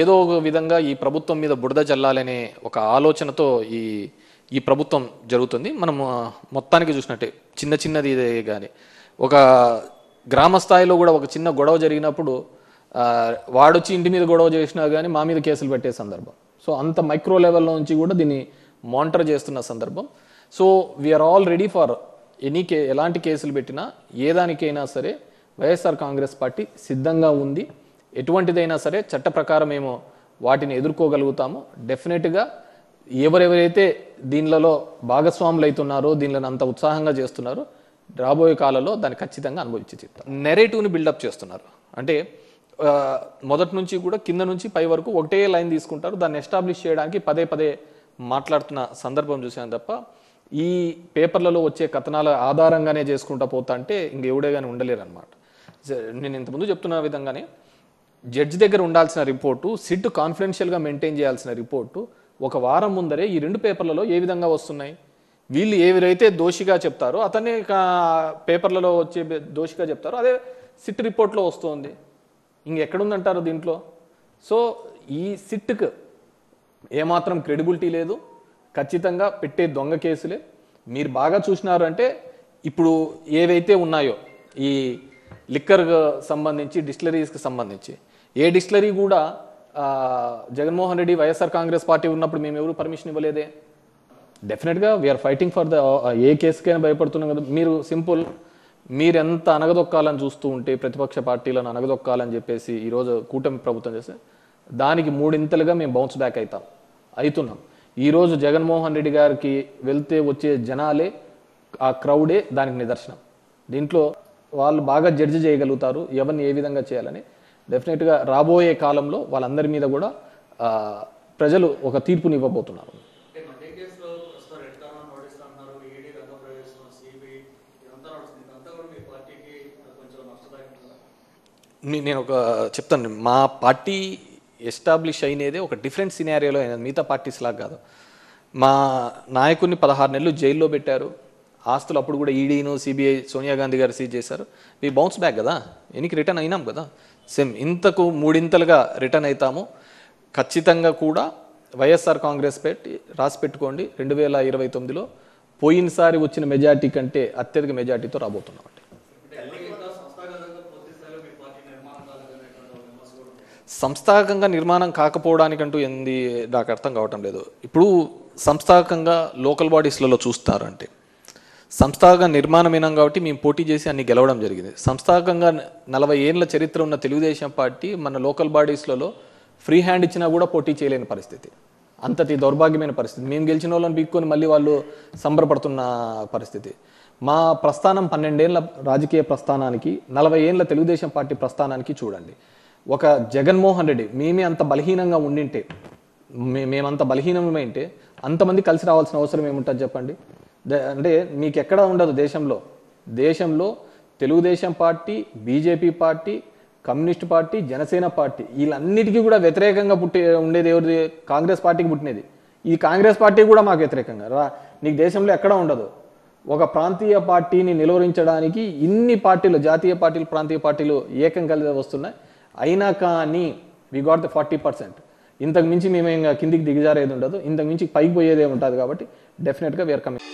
ఏదో ఒక విధంగా ఈ ప్రభుత్వం మీద బురద జల్లాలనే ఒక ఆలోచనతో ఈ ఈ ప్రభుత్వం జరుగుతుంది. మనం మొత్తానికి చూసినట్టే చిన్నది ఇదే కానీ ఒక గ్రామ స్థాయిలో కూడా ఒక చిన్న గొడవ జరిగినప్పుడు వాడొచ్చి ఇంటి మీద గొడవ చేసినా కానీ మా మీద కేసులు పెట్టే సందర్భం. సో అంత మైక్రో లెవెల్లో నుంచి కూడా దీన్ని మానిటర్ చేస్తున్న సందర్భం. So we are already for ఎలాంటి కేసులు పెట్టినా ఏ దానికైనా సరే వైఎస్ఆర్ కాంగ్రెస్ పార్టీ సిద్ధంగా ఉంది. ఎటువంటిదైనా సరే చట్ట ప్రకారం మేము వాటిని ఎదుర్కోగలుగుతాము. డెఫినెట్గా ఎవరెవరైతే దీనిలో భాగస్వాములు అవుతున్నారో, దీనిలో అంత ఉత్సాహంగా చేస్తున్నారో, రాబోయే కాలంలో దాన్ని ఖచ్చితంగా అనుభవించి చెప్తారు. నెరేటివ్ని బిల్డప్ చేస్తున్నారు. అంటే మొదటి నుంచి కూడా కింద నుంచి పై వరకు ఒకటే లైన్ తీసుకుంటారు. దాన్ని ఎస్టాబ్లిష్ చేయడానికి పదే మాట్లాడుతున్న సందర్భం చూసాను తప్ప ఈ పేపర్లలో వచ్చే కథనాల ఆధారంగానే చేసుకుంటా పోతా అంటే ఇంకెవడే కానీ ఉండలేరు అనమాట. నేను ఇంతకుముందు చెప్తున్న విధంగానే జడ్జి దగ్గర ఉండాల్సిన రిపోర్టు, సిట్ కాన్ఫిడెన్షియల్గా మెయింటైన్ చేయాల్సిన రిపోర్టు ఒక వారం ముందరే ఈ 2 పేపర్లలో ఏ విధంగా వస్తున్నాయి. వీళ్ళు ఎవరైతే దోషిగా చెప్తారో అతనే పేపర్లలో వచ్చే దోషిగా చెప్తారో అదే సిట్ రిపోర్ట్లో వస్తుంది. ఇంకెక్కడుందంటారు దీంట్లో? సో ఈ సిట్కి ఏమాత్రం క్రెడిబిలిటీ లేదు. ఖచ్చితంగా పెట్టే దొంగ కేసులే. మీరు బాగా చూసినారు అంటే ఇప్పుడు ఏవైతే ఉన్నాయో ఈ లిక్కర్కి సంబంధించి, డిస్టిలరీస్కి సంబంధించి ఏ డిస్టిలరీ కూడా జగన్మోహన్ రెడ్డి వైఎస్ఆర్ కాంగ్రెస్ పార్టీ ఉన్నప్పుడు మేము ఎవరు పర్మిషన్ ఇవ్వలేదే. డెఫినెట్గా వీఆర్ ఫైటింగ్ ఫర్ ద ఏ కేసుకైనా భయపడుతున్నాం కదా. మీరు సింపుల్, మీరెంత అనగదొక్కాలని చూస్తూ ఉంటే ప్రతిపక్ష పార్టీలను అనగదొక్కాలని చెప్పేసి ఈరోజు కూటమి ప్రభుత్వం చేస్తే దానికి 3 ఇంతలుగా మేము బౌన్స్ బ్యాక్ అవుతున్నాం. ఈరోజు జగన్మోహన్ రెడ్డి గారికి వెళ్తే వచ్చే జనాలే, ఆ క్రౌడే దానికి నిదర్శనం. దీంట్లో వాళ్ళు బాగా జడ్జి చేయగలుగుతారు ఎవరిని ఏ విధంగా చేయాలని. డెఫినెట్గా రాబోయే కాలంలో వాళ్ళందరి మీద కూడా ప్రజలు ఒక తీర్పుని ఇవ్వబోతున్నారు. నేను ఒక చెప్తాను, మా పార్టీ ఎస్టాబ్లిష్ అయినదే ఒక డిఫరెంట్ సినారియోలో అయినది, మిగతా పార్టీస్ లాగా కాదు. మా నాయకుడిని 16 నెలలు జైల్లో పెట్టారు. ఆస్తులు అప్పుడు కూడా ఈడీను సిబిఐ సోనియా గాంధీ గారు సీజ్ చేశారు. మీ బౌన్స్ బ్యాక్ కదా, ఎనికి రిటర్న్ అయినాం కదా. సేమ్ ఇంతకు 3 ఇంతలుగా రిటర్న్ అవుతాము. ఖచ్చితంగా కూడా వైఎస్ఆర్ కాంగ్రెస్ రాసి పెట్టుకోండి, 2029లో పోయినసారి వచ్చిన మెజార్టీ కంటే అత్యధిక మెజార్టీతో రాబోతున్నాం. సంస్థాగతంగా నిర్మాణం కాకపోవడానికంటూ ఏంది నాకు అర్థం కావటం లేదు. ఇప్పుడు సంస్థాగతంగా లోకల్ బాడీస్లలో చూస్తారంటే సంస్థాగత నిర్మాణమైనాం కాబట్టి మేము పోటీ చేసి అన్ని గెలవడం జరిగింది. సంస్థాగతంగా 40 ఏళ్ళ చరిత్ర ఉన్న తెలుగుదేశం పార్టీ మన లోకల్ బాడీస్లలో ఫ్రీ హ్యాండ్ ఇచ్చినా కూడా పోటీ చేయలేని పరిస్థితి, అంతటి దౌర్భాగ్యమైన పరిస్థితి. మేము గెలిచిన వాళ్ళని పీక్కొని మళ్ళీ వాళ్ళు సంబరపడుతున్న పరిస్థితి. మా ప్రస్థానం 12 ఏళ్ళ రాజకీయ ప్రస్థానానికి 40 ఏళ్ళ తెలుగుదేశం పార్టీ ప్రస్థానానికి చూడండి. ఒక జగన్మోహన్ రెడ్డి మేమే అంత బలహీనంగా ఉండింటే, మేమంత బలహీనమైంటే అంతమంది కలిసి రావాల్సిన అవసరం ఏముంటుంది చెప్పండి. అంటే మీకు ఎక్కడా ఉండదు దేశంలో Telugu Desam party, BJP party, communist party, Janasena party వీళ్ళన్నిటికీ కూడా వ్యతిరేకంగా ఉండేది ఎవరిది? కాంగ్రెస్ పార్టీకి పుట్టినది. ఈ కాంగ్రెస్ పార్టీ కూడా మాకు వ్యతిరేకంగా నీకు దేశంలో ఎక్కడా ఉండదు. ఒక ప్రాంతీయ పార్టీని నిలువరించడానికి ఇన్ని పార్టీలు, జాతీయ పార్టీలు, ప్రాంతీయ పార్టీలు ఏకం కలిసి వస్తున్నాయి. అయినా కానీ వి గాట్ ద 40%. ఇంతకు మించి మేము ఇంకా కిందికి దిగజారేది ఉండదు, ఇంతకు మించి పైకి పోయేదే ఉంటుంది. కాబట్టి డెఫినెట్గా వీఆర్ కమింగ్.